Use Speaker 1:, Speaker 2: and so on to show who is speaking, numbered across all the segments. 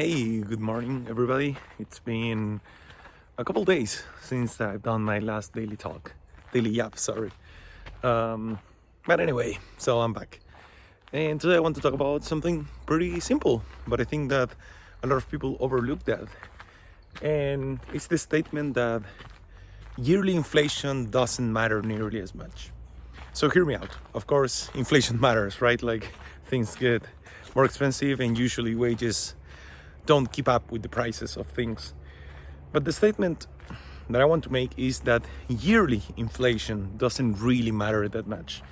Speaker 1: Hey, good morning, everybody. It's been a couple days since I've done my last daily yap, sorry. But anyway, so I'm back. And today I want to talk about something pretty simple, but I think that a lot of people overlook that. And it's the statement that yearly inflation doesn't matter nearly as much. So hear me out. Of course, inflation matters, right? Like things get more expensive and usually wages don't keep up with the prices of things. But the statement that I want to make is that yearly inflation doesn't really matter that much.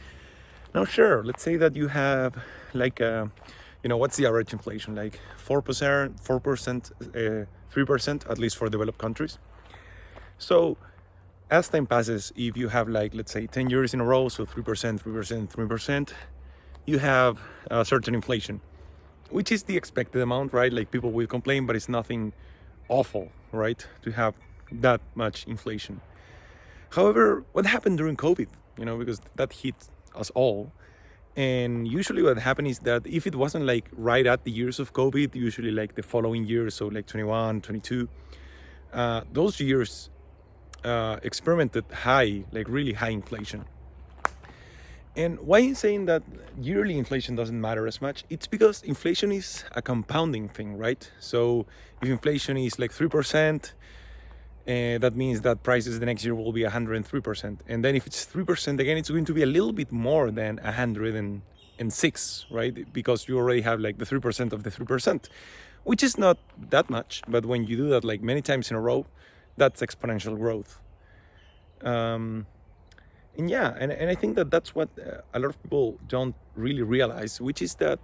Speaker 1: Now, sure, let's say that you have like what's the average inflation? Like 4%, 4%, 3%, at least for developed countries. So as time passes, if you have like, let's say 10 years in a row, so 3%, 3%, 3%, you have a certain inflation, which is the expected amount, right? Like people will complain, but it's nothing awful, right? To have that much inflation. However, what happened during COVID, because that hit us all. And usually what happened is that if it wasn't like right at the years of COVID, usually like the following years, so like 21, 22, those years experimented like really high inflation. And why I'm saying that yearly inflation doesn't matter as much, it's because inflation is a compounding thing, right? So if inflation is like 3%, that means that prices the next year will be 103%. And then if it's 3% again, it's going to be a little bit more than 106, right? Because you already have like the 3% of the 3%, which is not that much. But when you do that like many times in a row, that's exponential growth. And I think that that's what a lot of people don't really realize, which is that,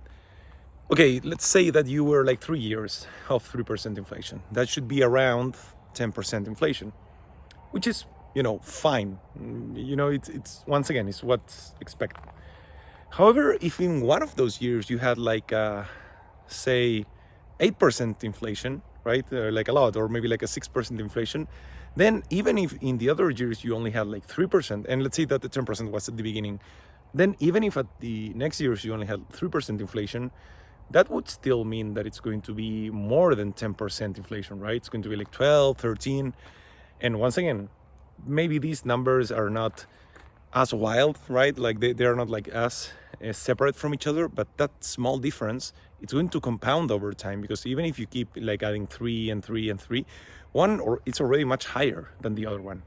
Speaker 1: okay, let's say that you were like 3 years of 3% inflation. That should be around 10% inflation, which is, fine. It's once again, it's what's expected. However, if in one of those years you had like, say, 8% inflation, right? Like a lot, or maybe like a 6% inflation, then even if in the other years you only had like 3%, and let's say that the 10% was at the beginning, then even if at the next years you only had 3% inflation, that would still mean that it's going to be more than 10% inflation, right? It's going to be like 12, 13. And once again, maybe these numbers are not as wild, right? Like they are not like as separate from each other, but that small difference, it's going to compound over time, because even if you keep like adding 3 and 3 and 3, it's already much higher than the other one.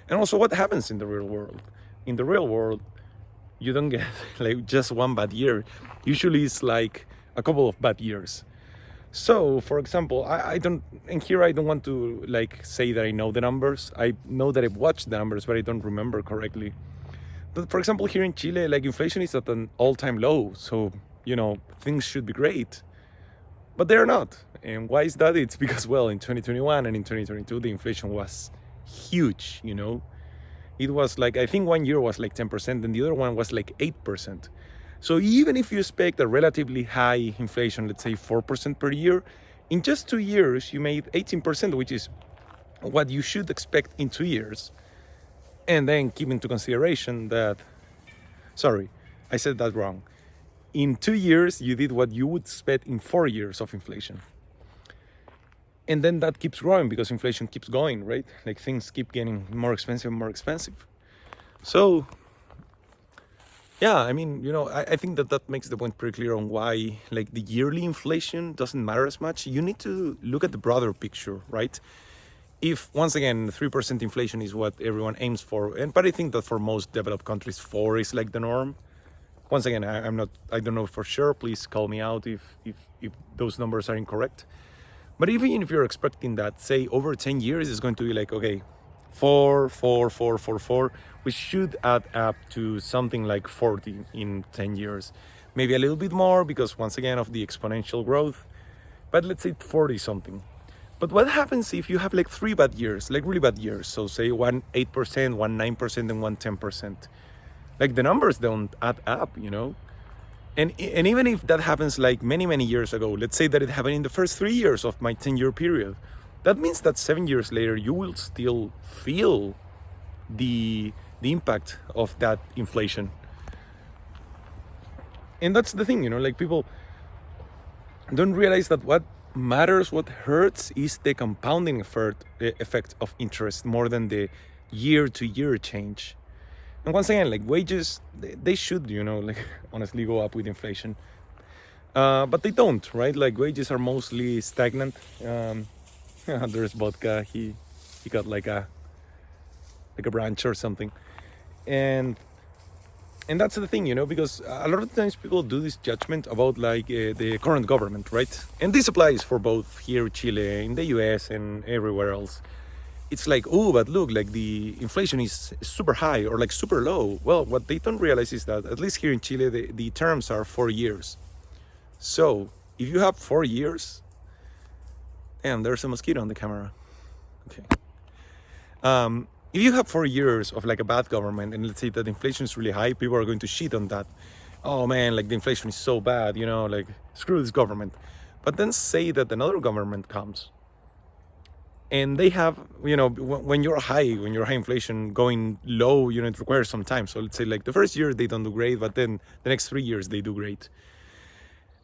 Speaker 1: And also, what happens in the real world? In the real world, you don't get like just one bad year. Usually it's like a couple of bad years. So, for example, I don't want to like say that I know the numbers. I know that I've watched the numbers, but I don't remember correctly. But for example, here in Chile, like inflation is at an all-time low. So, things should be great. But they're not. And why is that? It's because, well, in 2021 and in 2022, the inflation was huge, It was like, I think one year was like 10% and the other one was like 8%. So even if you expect a relatively high inflation, let's say 4% per year, in just 2 years, you made 18%, which is what you should expect in 2 years. And then keep into consideration that, sorry, I said that wrong. In 2 years, you did what you would expect in 4 years of inflation. And then that keeps growing because inflation keeps going, right? Like things keep getting more expensive and more expensive. So, yeah, I mean, I think that makes the point pretty clear on why like the yearly inflation doesn't matter as much. You need to look at the broader picture, right? If, once again, 3% inflation is what everyone aims for, but I think that for most developed countries, 4 is like the norm. Once again, I don't know for sure. Please call me out if those numbers are incorrect. But even if you're expecting that, say over 10 years, it's going to be like, okay, 4, 4, 4, 4, 4, which should add up to something like 40 in 10 years. Maybe a little bit more because, once again, of the exponential growth. But let's say 40 something. But what happens if you have like 3 bad years, like really bad years? So say one 8%, one 9%, and one 10%. Like the numbers don't add up, And even if that happens like many, many years ago, let's say that it happened in the first 3 years of my 10-year period, that means that 7 years later, you will still feel the impact of that inflation. And that's the thing, like people don't realize that what matters, what hurts, is the compounding effect of interest more than the year-to-year change. And once again, like wages, they should, like honestly go up with inflation. But they don't, right? Like wages are mostly stagnant. There's vodka. He got like a branch or something, and that's the thing, because a lot of times people do this judgment about like the current government, right? And this applies for both here in Chile, in the US, and everywhere else. It's like, oh, but look, like the inflation is super high or like super low. Well, what they don't realize is that at least here in Chile, the terms are 4 years. So if you have 4 years, and there's a mosquito on the camera. Okay. If you have 4 years of like a bad government, and let's say that inflation is really high, people are going to shit on that. Oh man, like the inflation is so bad, like screw this government. But then say that another government comes, and they have, when you're high inflation going low, it requires some time. So let's say like the first year they don't do great, but then the next 3 years they do great.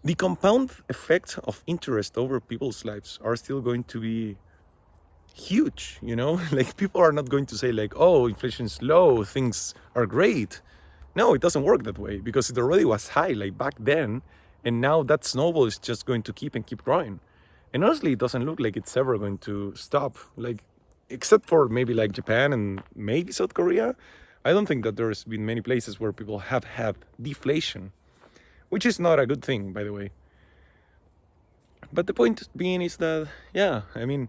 Speaker 1: The compound effect of interest over people's lives are still going to be huge, like people are not going to say like, oh, inflation is low, things are great. No, it doesn't work that way, because it already was high like back then, and now that snowball is just going to keep growing. And honestly, it doesn't look like it's ever going to stop, like except for maybe like Japan and maybe South Korea. I don't think that there's been many places where people have had deflation, which is not a good thing, by the way. But the point being is that, yeah, I mean,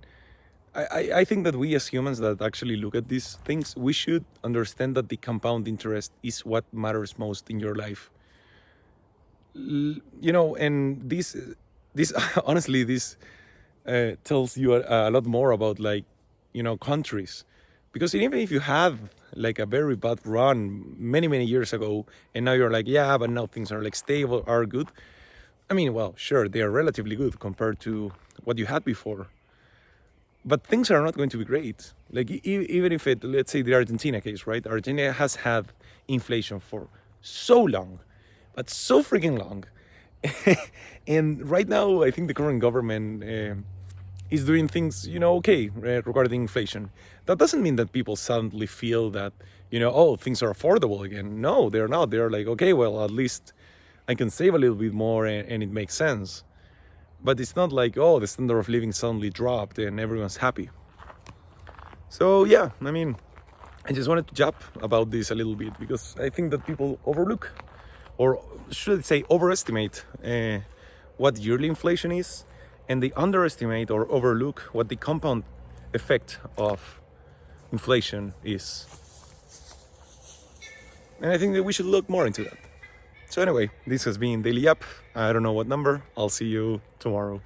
Speaker 1: I think that we as humans that actually look at these things, we should understand that the compound interest is what matters most in your life. And this honestly, this tells you a lot more about like, countries. Because even if you have like a very bad run many years ago, and now you're like, yeah, but now things are like stable, are good. I mean, well, sure, they are relatively good compared to what you had before. But things are not going to be great. Like even if let's say the Argentina case, right? Argentina has had inflation for so long, but so freaking long. And right now, I think the current government is doing things, okay, regarding inflation. That doesn't mean that people suddenly feel that, oh, things are affordable again. No, they're not. They're like, okay, well, at least I can save a little bit more and it makes sense. But it's not like, oh, the standard of living suddenly dropped and everyone's happy. So yeah, I mean, I just wanted to jump about this a little bit, because I think that people overlook, or should I say overestimate, what yearly inflation is, and they underestimate or overlook what the compound effect of inflation is. And I think that we should look more into that. So anyway, this has been Daily Up. I don't know what number. I'll see you tomorrow.